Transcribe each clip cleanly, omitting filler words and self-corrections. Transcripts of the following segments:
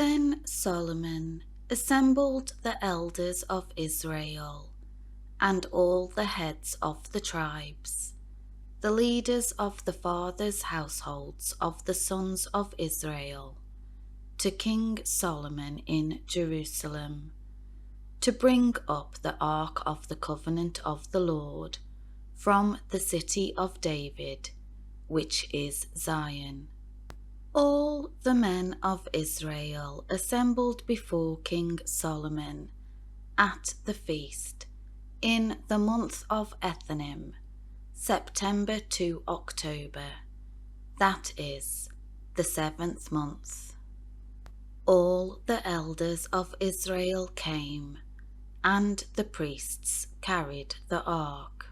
Then Solomon assembled the elders of Israel, and all the heads of the tribes, the leaders of the fathers' households of the sons of Israel, to King Solomon in Jerusalem, to bring up the ark of the covenant of the Lord from the city of David, which is Zion. All the men of Israel assembled before King Solomon at the feast in the month of Ethanim, September to October, that is, the 7th month. All the elders of Israel came, and the priests carried the ark.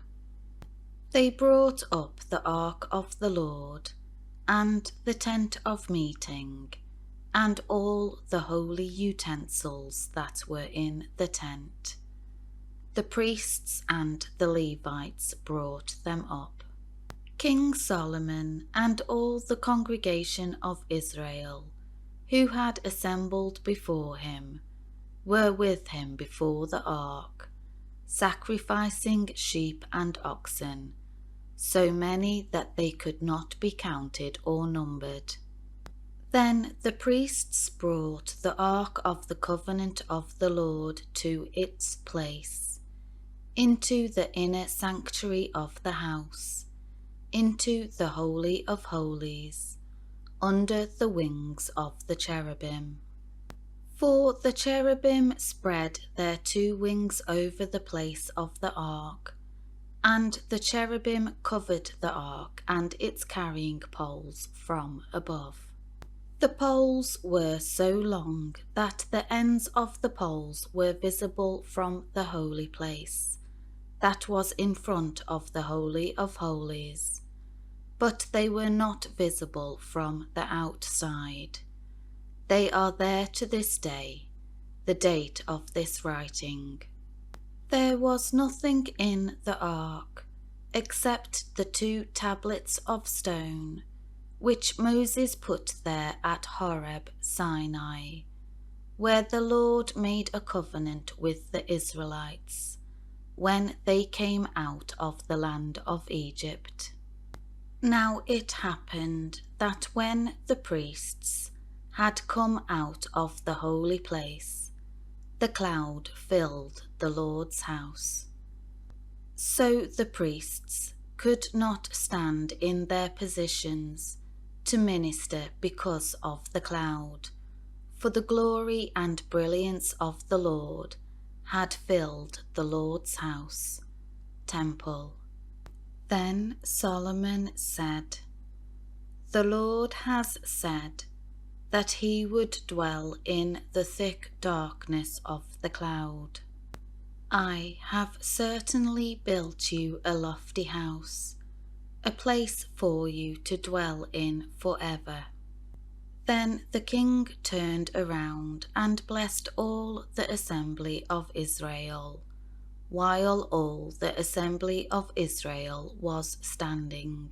They brought up the ark of the Lord, and the tent of meeting, and all the holy utensils that were in the tent. The priests and the Levites brought them up. King Solomon and all the congregation of Israel, who had assembled before him, were with him before the ark, sacrificing sheep and oxen, so many that they could not be counted or numbered. Then the priests brought the ark of the covenant of the Lord to its place, into the inner sanctuary of the house, into the Holy of Holies, under the wings of the cherubim. For the cherubim spread their 2 wings over the place of the ark, and the cherubim covered the ark and its carrying poles from above. The poles were so long that the ends of the poles were visible from the holy place, that was in front of the Holy of Holies, but they were not visible from the outside. They are there to this day, the date of this writing. There was nothing in the ark except the 2 tablets of stone, which Moses put there at Horeb, Sinai, where the Lord made a covenant with the Israelites, when they came out of the land of Egypt. Now it happened that when the priests had come out of the holy place, the cloud filled the Lord's house. So the priests could not stand in their positions to minister because of the cloud, for the glory and brilliance of the Lord had filled the Lord's house, temple. Then Solomon said, "The Lord has said that he would dwell in the thick darkness of the cloud. I have certainly built you a lofty house, a place for you to dwell in forever." Then the king turned around and blessed all the assembly of Israel, while all the assembly of Israel was standing.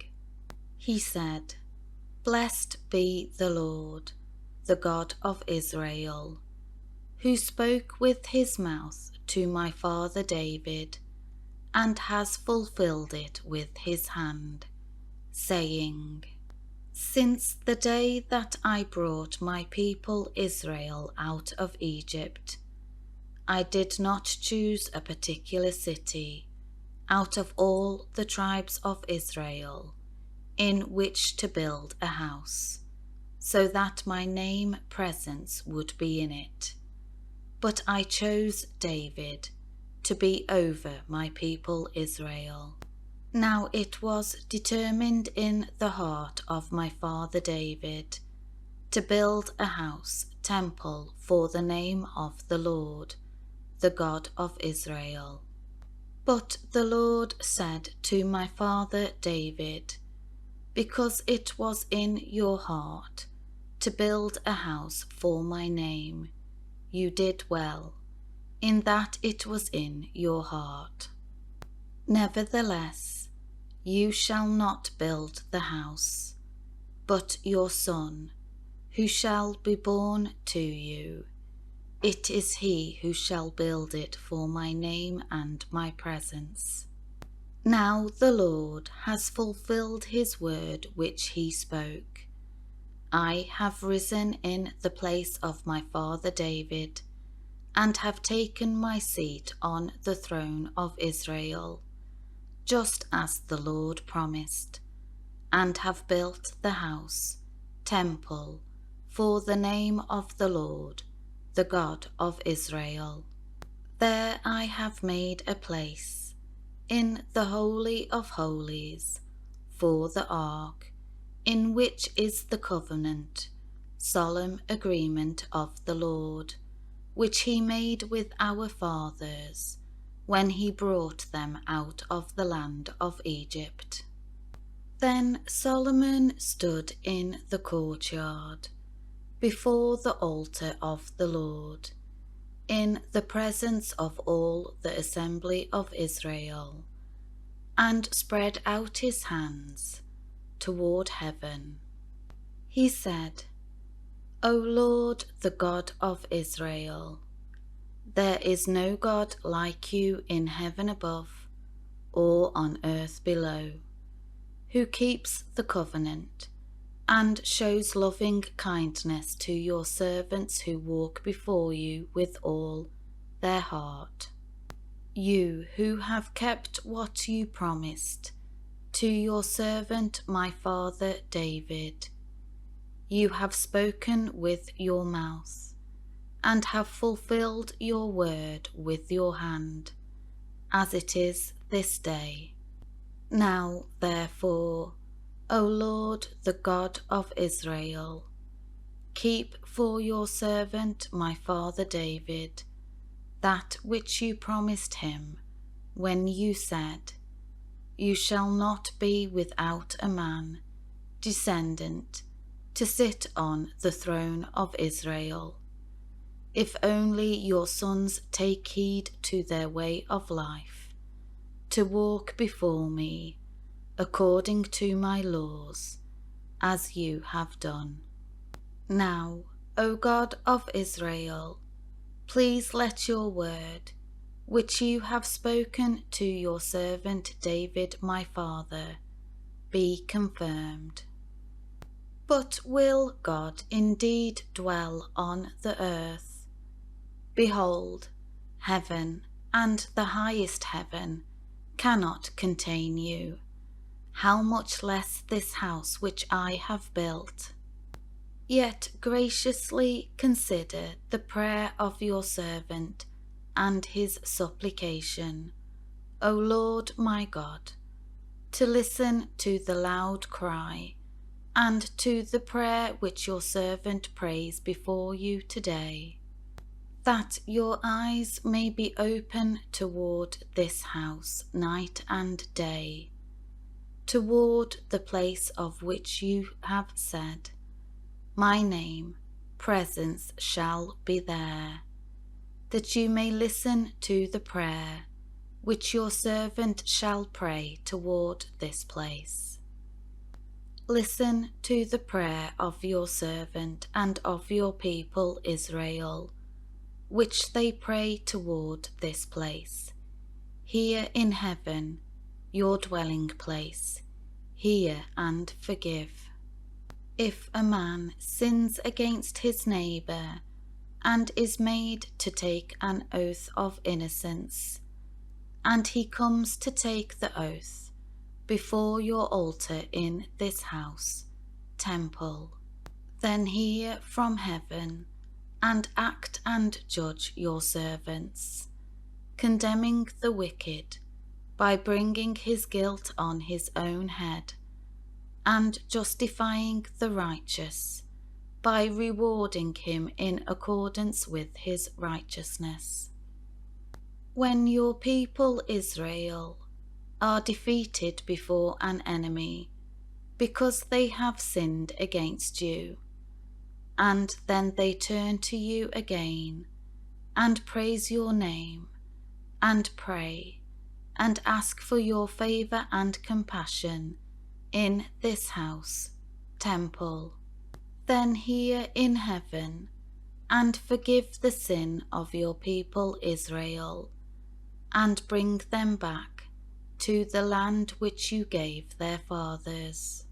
He said, "Blessed be the Lord, the God of Israel, who spoke with his mouth to my father David, and has fulfilled it with his hand, saying, Since the day that I brought my people Israel out of Egypt, I did not choose a particular city out of all the tribes of Israel in which to build a house, so that my name presence would be in it. But I chose David to be over my people Israel. Now it was determined in the heart of my father David to build a house, temple for the name of the Lord, the God of Israel. But the Lord said to my father David, Because it was in your heart to build a house for my name, you did well, in that it was in your heart. Nevertheless, you shall not build the house, but your son, who shall be born to you. It is he who shall build it for my name and my presence. Now the Lord has fulfilled his word which he spoke. I have risen in the place of my father David, and have taken my seat on the throne of Israel, just as the Lord promised, and have built the house, temple, for the name of the Lord, the God of Israel. There I have made a place, in the Holy of Holies, for the ark, in which is the covenant, solemn agreement of the Lord, which he made with our fathers, when he brought them out of the land of Egypt. Then Solomon stood in the courtyard, before the altar of the Lord, in the presence of all the assembly of Israel, and spread out his hands toward heaven. He said, O Lord, the God of Israel, there is no God like you in heaven above or on earth below, who keeps the covenant and shows loving kindness to your servants who walk before you with all their heart. You who have kept what you promised to your servant my father David. You have spoken with your mouth, and have fulfilled your word with your hand, as it is this day. Now, therefore, O Lord, the God of Israel, keep for your servant my father David that which you promised him when you said, You shall not be without a man, descendant, to sit on the throne of Israel, if only your sons take heed to their way of life, to walk before me, according to my laws, as you have done. Now, O God of Israel, please let your word, which you have spoken to your servant David my father, be confirmed. But will God indeed dwell on the earth? Behold, heaven and the highest heaven cannot contain you. How much less this house which I have built? Yet graciously consider the prayer of your servant and his supplication, O Lord my God, to listen to the loud cry and to the prayer which your servant prays before you today, that your eyes may be open toward this house night and day, toward the place of which you have said, My name, presence shall be there, that you may listen to the prayer which your servant shall pray toward this place. Listen to the prayer of your servant and of your people Israel, which they pray toward this place. Here in heaven, your dwelling place, hear and forgive. If a man sins against his neighbour, and is made to take an oath of innocence, and he comes to take the oath before your altar in this house, temple, then hear from heaven, and act and judge your servants, condemning the wicked by bringing his guilt on his own head, and justifying the righteous by rewarding him in accordance with his righteousness. When your people Israel are defeated before an enemy, because they have sinned against you, and then they turn to you again, and praise your name, and pray, and ask for your favour and compassion in this house, temple, then hear in heaven, and forgive the sin of your people Israel, and bring them back to the land which you gave their fathers.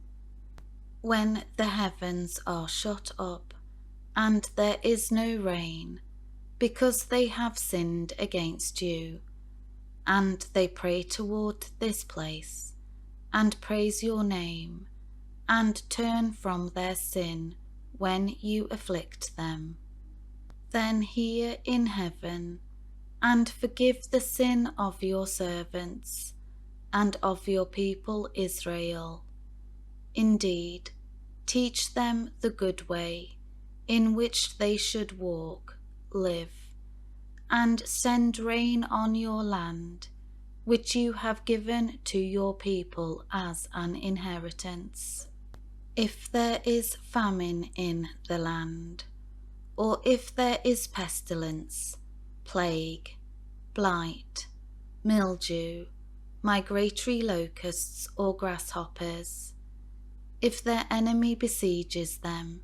When the heavens are shut up, and there is no rain, because they have sinned against you, and they pray toward this place, and praise your name, and turn from their sin when you afflict them, then hear in heaven, and forgive the sin of your servants, and of your people Israel. Indeed, teach them the good way in which they should walk, live, and send rain on your land, which you have given to your people as an inheritance. If there is famine in the land, or if there is pestilence, plague, blight, mildew, migratory locusts or grasshoppers, if their enemy besieges them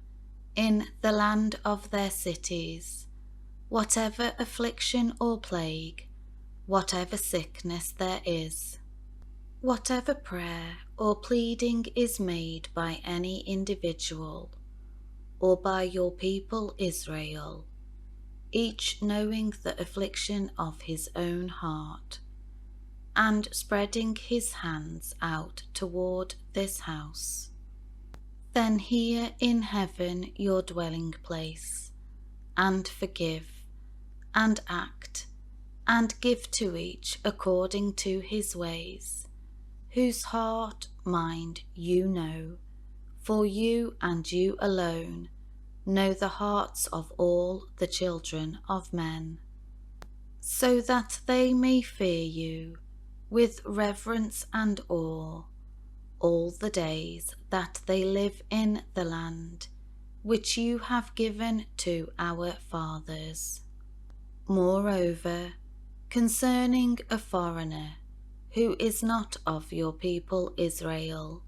in the land of their cities, whatever affliction or plague, whatever sickness there is, whatever prayer or pleading is made by any individual, or by your people Israel, each knowing the affliction of his own heart, and spreading his hands out toward this house, then hear in heaven your dwelling place, and forgive, and act, and give to each according to his ways, whose heart, mind you know, for you and you alone know the hearts of all the children of men, so that they may fear you with reverence and awe all the days that they live in the land which you have given to our fathers. Moreover, concerning a foreigner who is not of your people Israel,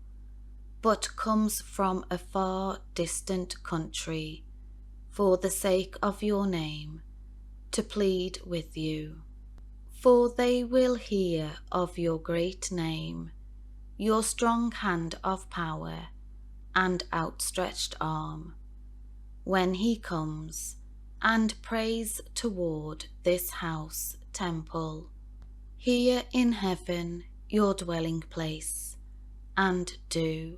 but comes from a far distant country, for the sake of your name, to plead with you, for they will hear of your great name, your strong hand of power and outstretched arm, when he comes and prays toward this house temple. Hear in heaven your dwelling place, and do,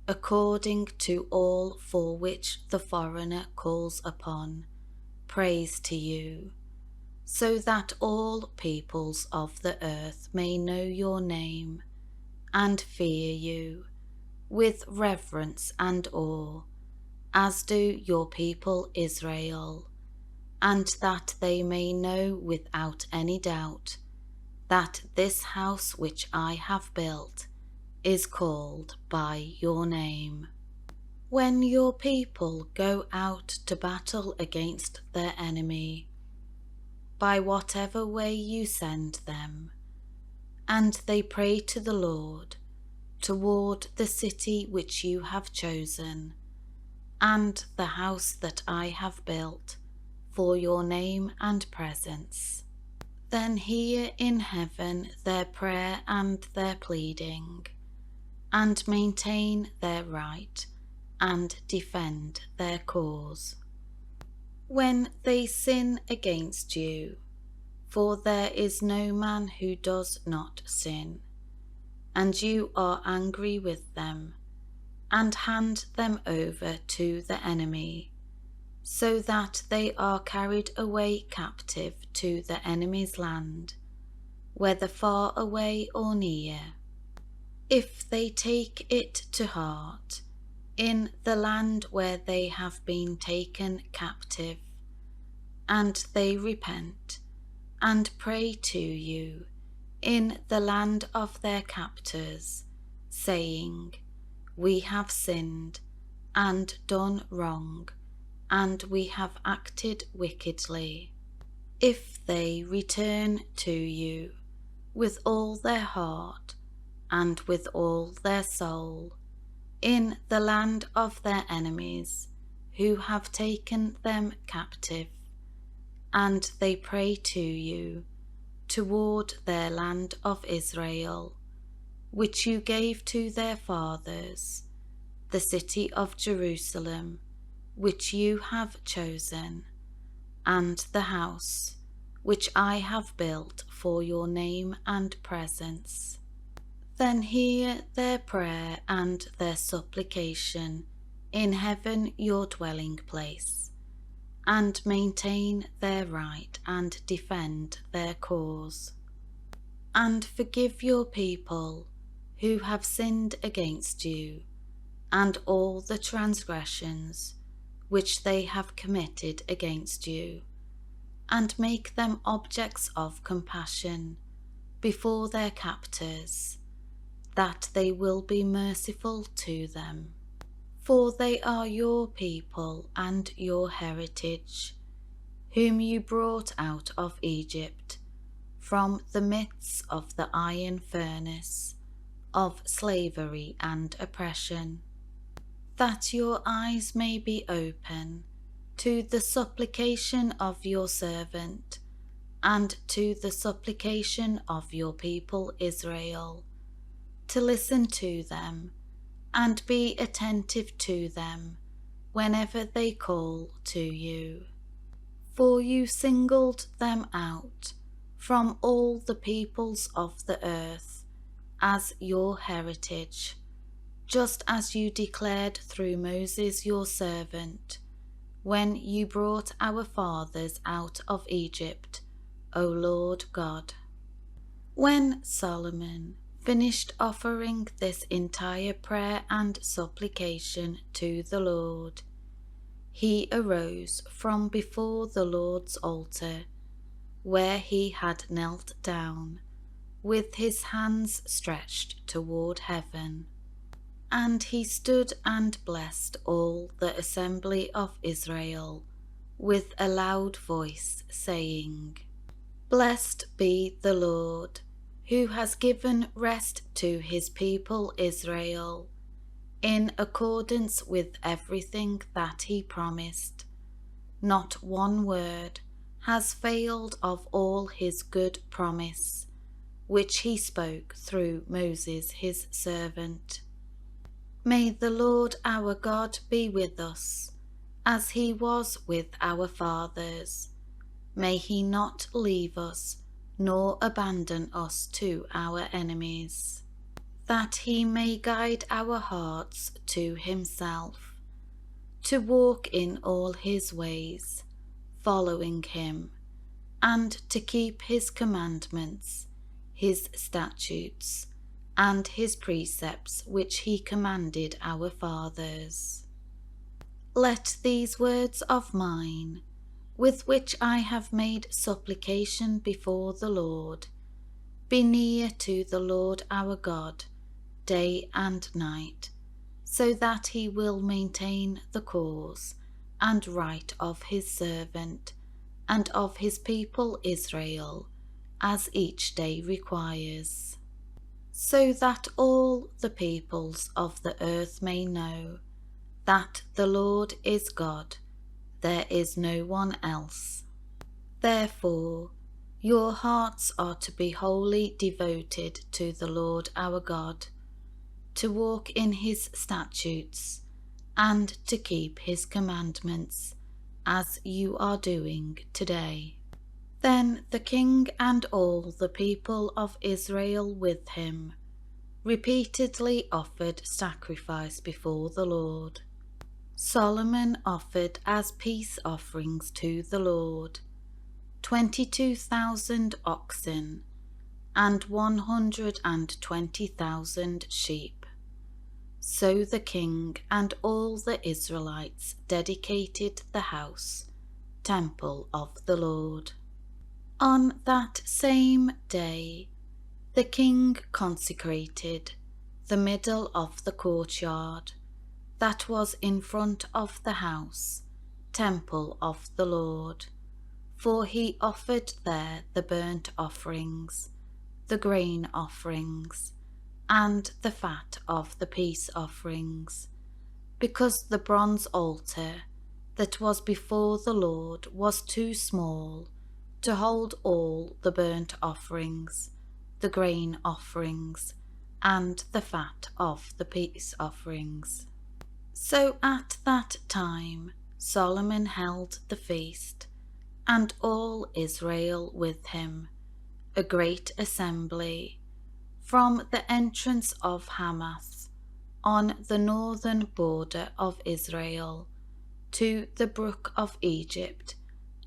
according to all for which the foreigner calls upon, praise to you, so that all peoples of the earth may know your name, and fear you with reverence and awe, as do your people Israel, and that they may know without any doubt that this house which I have built is called by your name. When your people go out to battle against their enemy, by whatever way you send them, and they pray to the Lord toward the city which you have chosen, and the house that I have built for your name and presence, then hear in heaven their prayer and their pleading, and maintain their right, and defend their cause. When they sin against you, for there is no man who does not sin, and you are angry with them, and hand them over to the enemy, so that they are carried away captive to the enemy's land, whether far away or near. If they take it to heart in the land where they have been taken captive, and they repent and pray to you in the land of their captors, saying, we have sinned and done wrong, and we have acted wickedly. If they return to you with all their heart and with all their soul, in the land of their enemies, who have taken them captive, and they pray to you toward their land of Israel, which you gave to their fathers, the city of Jerusalem, which you have chosen, and the house which I have built for your name and presence. Then hear their prayer and their supplication in heaven your dwelling place, and maintain their right and defend their cause. And forgive your people who have sinned against you, and all the transgressions which they have committed against you, and make them objects of compassion before their captors, that they will be merciful to them. For they are your people and your heritage, whom you brought out of Egypt, from the midst of the iron furnace of slavery and oppression, that your eyes may be open to the supplication of your servant, and to the supplication of your people Israel, to listen to them, and be attentive to them whenever they call to you. For you singled them out from all the peoples of the earth as your heritage, just as you declared through Moses your servant, when you brought our fathers out of Egypt, O Lord God. When Solomon finished offering this entire prayer and supplication to the Lord, he arose from before the Lord's altar, where he had knelt down, with his hands stretched toward heaven. And he stood and blessed all the assembly of Israel with a loud voice, saying, Blessed be the Lord, who has given rest to his people Israel, in accordance with everything that he promised. Not one word has failed of all his good promise, which he spoke through Moses his servant. May the Lord our God be with us, as he was with our fathers. May he not leave us, nor abandon us to our enemies, that he may guide our hearts to himself, to walk in all his ways, following him, and to keep his commandments, his statutes, and his precepts which he commanded our fathers. Let these words of mine, with which I have made supplication before the Lord, be near to the Lord our God, day and night, so that he will maintain the cause and right of his servant and of his people Israel, as each day requires, so that all the peoples of the earth may know that the Lord is God, there is no one else. Therefore, your hearts are to be wholly devoted to the Lord our God, to walk in his statutes, and to keep his commandments, as you are doing today. Then the king and all the people of Israel with him repeatedly offered sacrifice before the Lord. Solomon offered as peace offerings to the Lord 22,000 oxen and 120,000 sheep. So the king and all the Israelites dedicated the house, temple of the Lord. On that same day, the king consecrated the middle of the courtyard that was in front of the house, temple of the Lord, for he offered there the burnt offerings, the grain offerings, and the fat of the peace offerings, because the bronze altar that was before the Lord was too small to hold all the burnt offerings, the grain offerings, and the fat of the peace offerings. So at that time Solomon held the feast, and all Israel with him, a great assembly, from the entrance of Hamath on the northern border of Israel to the brook of Egypt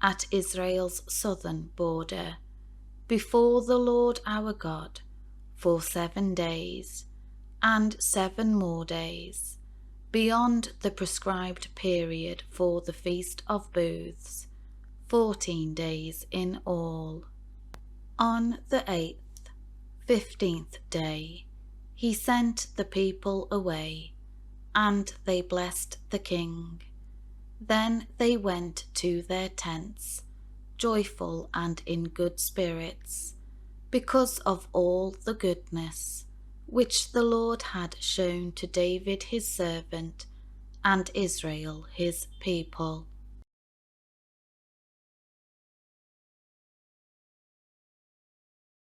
at Israel's southern border, before the Lord our God, for 7 days, and 7 more days, beyond the prescribed period for the Feast of Booths, 14 days in all. On the 8th, 15th day, he sent the people away, and they blessed the king. Then they went to their tents, joyful and in good spirits, because of all the goodness which the Lord had shown to David his servant and Israel his people.